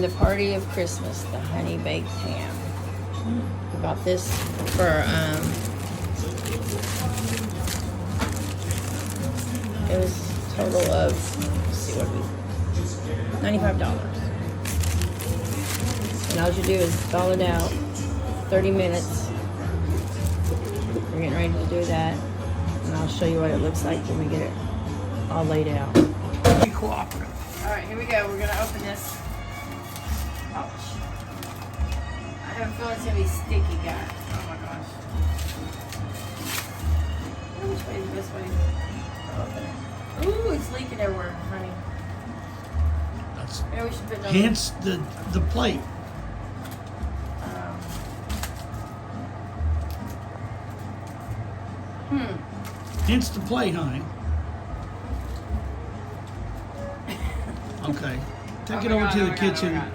the party of Christmas, the honey baked ham. We bought this for it was a total of, let's see what $95. And all you do is thaw it out 30 minutes. We're getting ready to do that, and I'll show you what it looks like when we get it all laid out. Be cooperative. All right, here we go. We're gonna open this. Ouch. I have a feeling it's gonna be sticky, guys. Oh my gosh. Which way is the best way to open it? Ooh, it's leaking everywhere, honey. That's Maybe we should put it on. hence the plate. Hence the plate, honey. Okay. Take Oh it my over God, to oh the my God, oh my kitchen. God.